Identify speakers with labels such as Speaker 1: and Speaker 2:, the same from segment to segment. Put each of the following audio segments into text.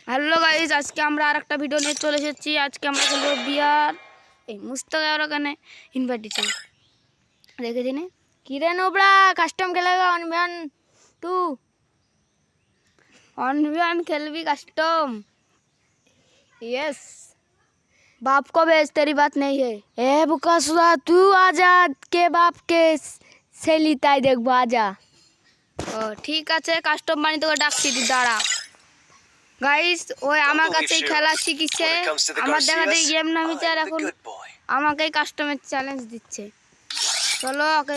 Speaker 1: Hello guys, আজকে আমরা আরেকটা ভিডিও নিয়ে চলে এসেছি। আজকে আমরা খেলবো বিয়ার। এই মুস্তাক আর ওখানে ইনভাইট দিচ্ছে, দেখে দিনে কিরে নোবরা কাস্টম খেলেগা 1v2 1v1 खेलबी कस्टम। यस, बाप को भेज, तेरी बात नहीं है। ए बुकासुआ तू आजाद के बाप के सेलिताई देखबो, आजा। ও ঠিক আছে, কাস্টম বানি তোকে ডাকছি, তুই দাঁড়া। গাইস ওই আমার কাছেই খেলা শিখিছে, আমার দেখাতে গেম নামিছে আর এখন আমাকেই কাস্টমের চ্যালেঞ্জ দিচ্ছে। চলো ওকে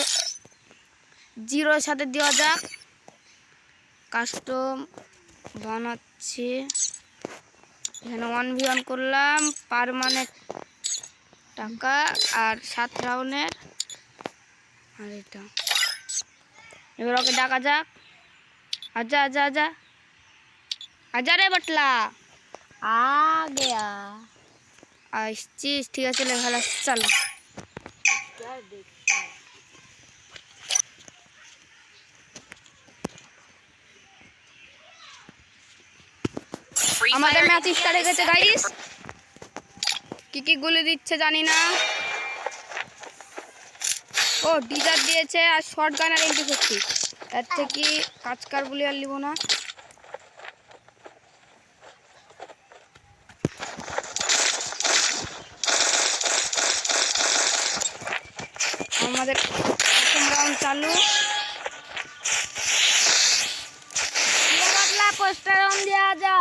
Speaker 1: জিরোর সাথে দেওয়া যাক। কাস্টম বানাচ্ছি, এখানে 1v1 করলাম, পারমানেন্ট টাকা আর 7 রাউন্ডের। আর এটা এবার ওকে ডাকা যাক। আজা আজা আজা আজা রে বটলা,
Speaker 2: आ गया।
Speaker 1: আসছিস? ঠিক আছে, খেলা চলো। আমাদের ম্যাচ স্টার্ট হয়ে গেছে গাইস। কি গুলি দিচ্ছে জানি না। ও ডিজার দিয়েছে আর শর্ট গান আর এন্ট্রি করছি। এর থেকে কাজকার বলি আর লিব না। আমাদের প্রথম রাউন্ড চালু।
Speaker 2: बदला पोस्टर ऑन दिया जा।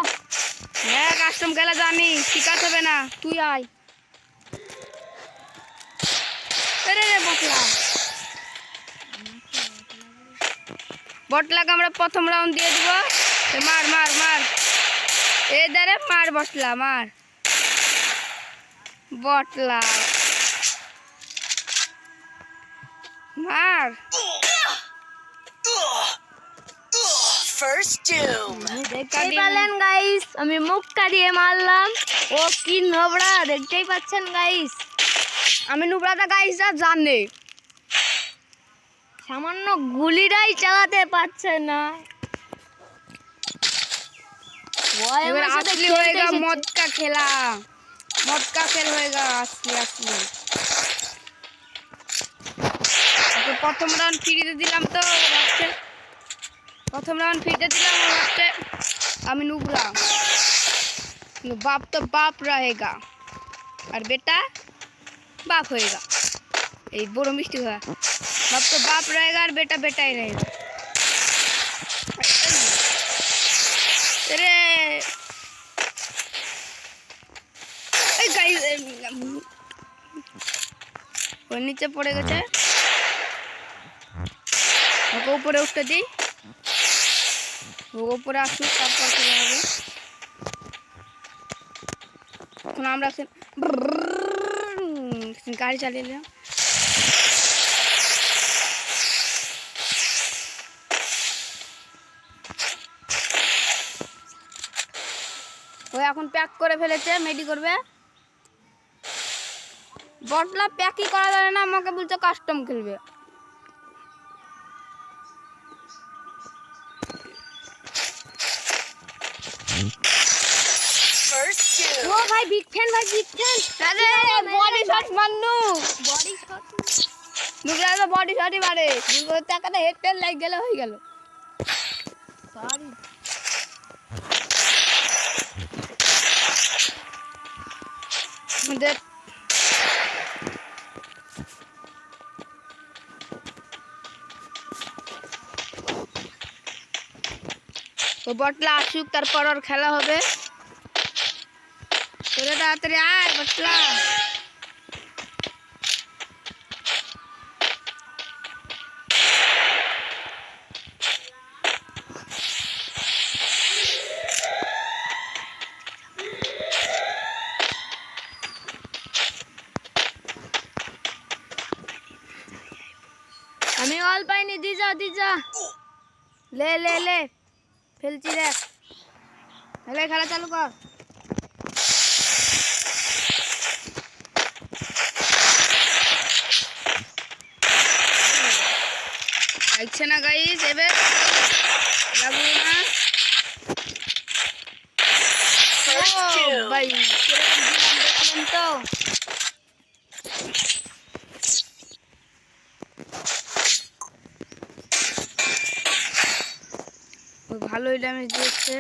Speaker 1: হ্যাঁ কাস্টম খেলা জানি, শিখাতে হবে না, তুই আয়। রে বটলা, বটলাকে আমরা প্রথম রাউন্ড দিয়ে দিব। মার মার মার, এ দাঁড়ে মার বটলা, মার বটলা, মার।
Speaker 3: First doom.
Speaker 2: দেখতেই পেলেন গাইস, আমি মুক্কা দিয়ে মারলাম। ও কি নোবড়া, দেখতেই পাচ্ছেন গাইস।
Speaker 1: আমি নুবরাদা গাইসরা জানে,
Speaker 2: সামান্য গুলিটাই চালাতে পারছে না।
Speaker 1: এবার আসলি হয়েগা মদ কা খেলা, মদ কা খেল হয়েগা আসলি আসলি। ওকে প্রথম রাউন্ড ফ্রিতে দিলাম, তো ভাবছে প্রথম রাউন্ড ফ্রিতে দিলাম, ভাবছে আমি নুবরা। बाप तो बाप रहेगा और बेटा बाप होएगा। ये बड़ो मिस्टी हुआ, बाप तो बाप रहेगा और बेटा बेटा ही रहेगा। अरे गाइस, वो नीचे पड़े गए, ওকে উপরে উঠতে দিই, ও উপরে আসুক, তারপর চলে যাবে। এখন আমরা গাড়ি চালিয়ে নিলাম। ও এখন প্যাক করে ফেলেছে, মেডি করবে। বটলা প্যাকই করা যাবে না, আমাকে বলছে কাস্টম খেলবে।
Speaker 3: First doom.
Speaker 2: ও ভাই বিগ ফ্যান, ভাই বিগ ফ্যান।
Speaker 1: আরে বডি শট মারনু,
Speaker 2: বডি শট
Speaker 1: নুবরা তো বডি শটই মারে, দুটো টাকাতে হেড টেল লাগ গেলে হয়ে গেল।
Speaker 2: সরি।
Speaker 1: আমাদের ও বটলা আসুক, তারপর ওর খেলা হবে। তোরে তাড়াতাড়ি আয় বটলা।
Speaker 2: আমি অল পাইনি, দি যা দি যা।
Speaker 1: লে লে লে, ফেলছি রে, লে খেলা চালু কর। লাগছে না গাইস, এবার লাগবে না।
Speaker 3: First doom.
Speaker 1: ভাই কিরকম দিলাম দেখলেন তো। ও ভালোই ড্যামেজ দিয়েছে।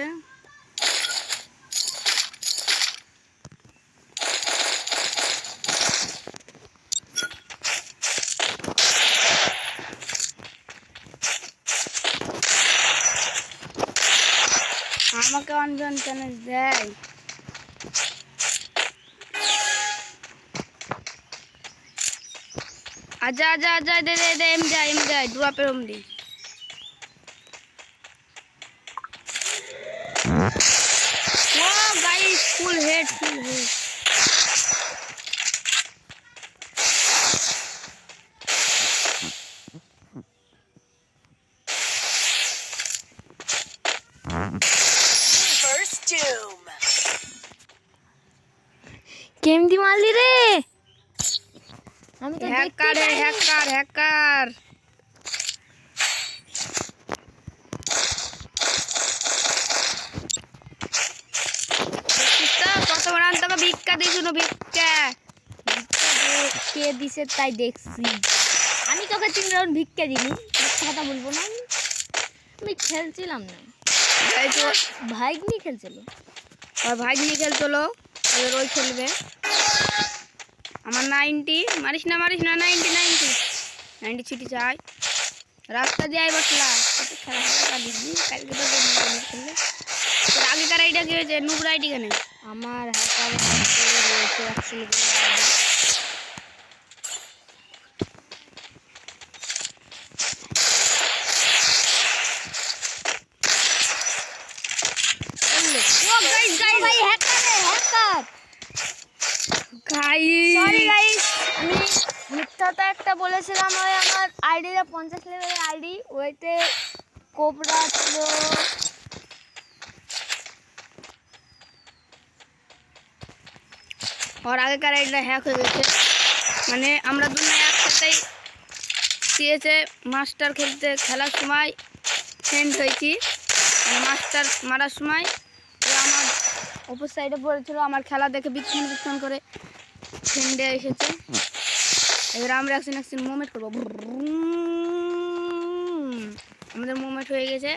Speaker 1: আমাকে অনজন চ্যালেঞ্জ দেয়। আজা আজা আজা দে দে দে এম যায় ড্রপের ওমডি। ও guys full head.
Speaker 3: First doom.
Speaker 2: কেমতি মারলি রে? আমি তো
Speaker 1: হ্যাকার হ্যাকার। কত রান তোকে ভিক্ষা দিয়েছিল ভিক্ষা কে দিছে তাই দেখছি।
Speaker 2: আমি তোকে 3 রাউন্ড ভিক্ষা দিইনি, মিথ্যা কথা বলবো না। আমি খেলছিলাম না,
Speaker 1: তাই তো
Speaker 2: ভাইগনি খেলছিল।
Speaker 1: আর ভাই নিয়ে খেলছিল, এবার ওই খেলবে। আমার 90 মারিস না 90 ছিটি চাই। রাস্তা দিয়ে আই বসলা খেলা দিবি কালকে তো খেললে। তোর আগেকার আইডিয়া কি হয়েছে? নুবরা আইডি কেন?
Speaker 2: আমার হ্যাকার রয়েছে 100 ভাই হ্যাকার। সরি গাইস, আমি মিথ্যাটা একটা বলেছিলাম। ওই আমার আইডিটা 50 লেভেলের আইডি, ওইতে কোবরা ছিল।
Speaker 1: और আগেকার আইডিটা হ্যাক হয়ে গেছে। মানে আমরা দুজনে একসাথেই সিএসএ মাস্টার খেলার সময় ফ্রেন্ড হয়েছি। মানে মাস্টার মারার সময় ও আমার অপর সাইডে পড়েছিল, আমার খেলা দেখে বিক্ষণ করে ফ্রেন্ডে এসেছে। এবার আমরা একদিন মুভমেন্ট করবো। আমাদের মুভমেন্ট হয়ে গেছে।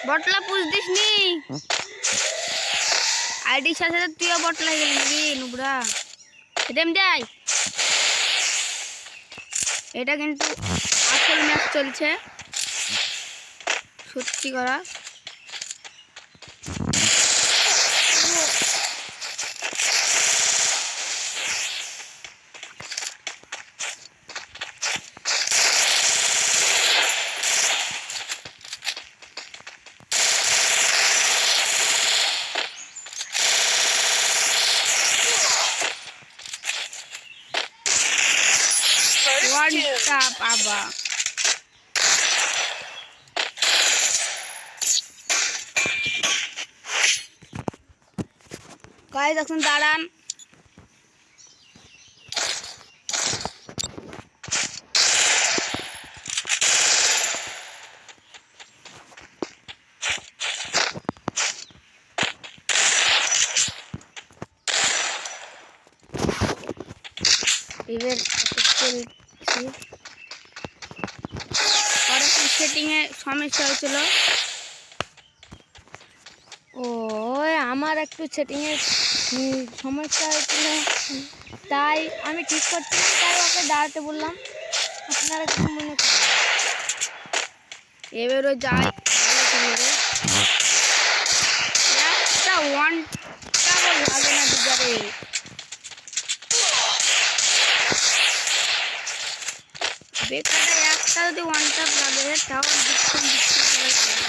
Speaker 1: বটলা পুষ দিস নি আইডির সাথে সাথে তুইও বটলা গেলি নাকি নুবরা? সেটা যাই। এটা কিন্তু আসল ম্যাচ চলছে, সত্যি করা।
Speaker 3: First
Speaker 1: one
Speaker 3: doom.
Speaker 1: টাপ আবার। গাইস এখন দাঁড়ান। এবার সেটিংয়ে সমস্যা হয়েছিল।
Speaker 2: ওই আমার একটু সেটিংয়ের সমস্যা হয়েছিল, তাই আমি ঠিক করছিলাম, তাই ওকে দাঁড়াতে বললাম। আপনারা কিছু মনে করেন?
Speaker 1: এবারও যাই ভালো খেলবে। একটা ওয়ান টাপও লাগে না দুজারে। বেকারটা একটা যদি ওয়ান টাপ লাগে তাও ডিসকাউন্ট করে খেলে।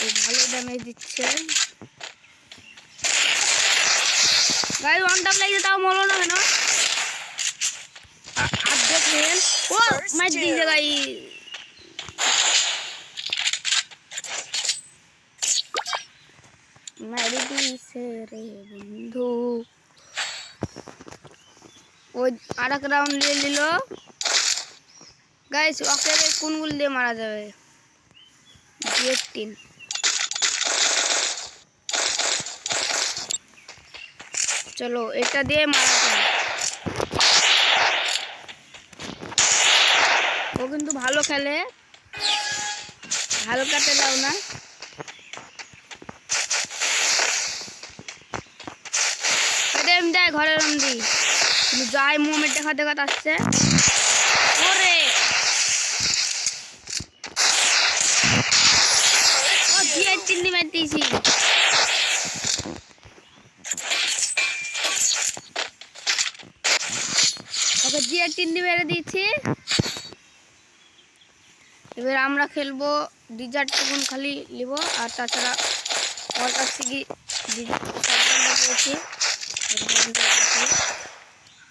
Speaker 1: ও ভালো ড্যামেজ দিচ্ছে। গাই ওয়ান টাপ লাগিয়ে তাও মরলো না কেন? আর্ধেক হেল ও মার দিয়েছে গাই। মারি দিয়েছে রে বন্ধু। ও আর এক রাউন্ড নিয়ে নিল। গাইস ওকে কোন গুল দিয়ে মারা যাবে? 3 চলো এটা দিয়ে মারা যায়। ও কিন্তু ভালো খেলে, হালকা তেলাও না। দেয় ঘরের রমদি কিন্তু যাই মুভমেন্ট দেখাতে দেখাতে আসছে। ওরে ও দিয়ে চিন্দি মেরে দিয়েছি। ওকে দিয়ে চিন্দি মেরে দিয়েছি। এবার আমরা খেলবো ডিজার্ট টুকুন খালি নিব, আর তাছাড়া ওর কাছ থেকে পেয়েছি।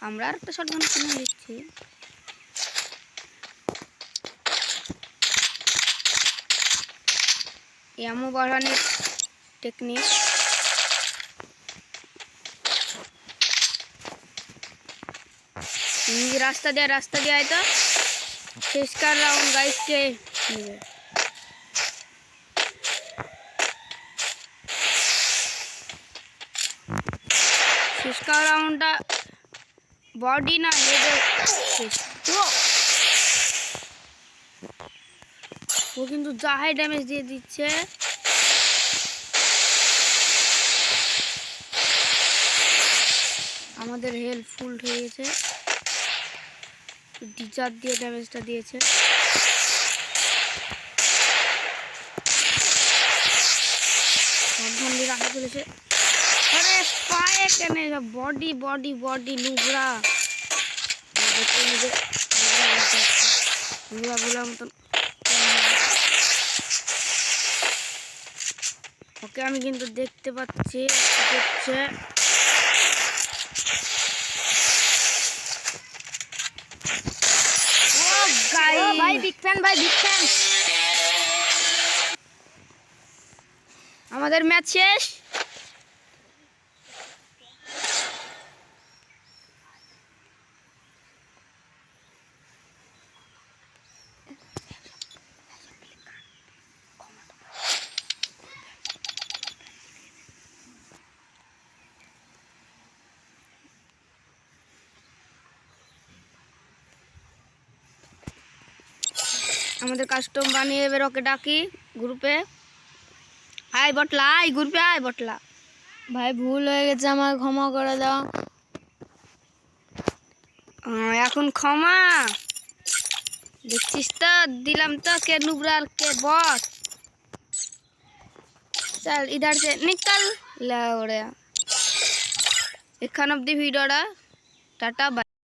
Speaker 1: আমরা আর একটা শটগান কিনে দিচ্ছি। এমন বাড়ানোর টেকনিক। রাস্তা দিয়ে আয় তো শেষকার রাউন্ড গাইসকে নেবে। শেষকার রাউন্ডটা বডি না হেডে শেষ। ও কিন্তু যা হাই ড্যামেজ দিয়ে দিচ্ছে। আমাদের হেলথ ফুল হয়ে গেছে। ডিজার দিয়ে ড্যামেজটা দিয়েছে। রাখা চলেছে। আরে পায়ে কেন body body body Nubra Nubra মতন। ওকে আমি কিন্তু দেখতে পাচ্ছি হচ্ছে
Speaker 2: ভাই বিগ ফ্যান, ভাই বিগ ফ্যান।
Speaker 1: আমাদের ম্যাচ শেষ। আমাদের কাস্টম বানিয়ে এবার ওকে ডাকি গ্রুপে। আয় বটলা, আয় গ্রুপে আয় বটলা।
Speaker 2: ভাই ভুল হয়ে গেছে, আমার ক্ষমা করে দাও।
Speaker 1: এখন ক্ষমা দেখছিস তো, দিলাম তো কে নুবরা আর কে বস। चल इधर से निकल ले। एखान अब्दी भिडियोटा टाटा बाय।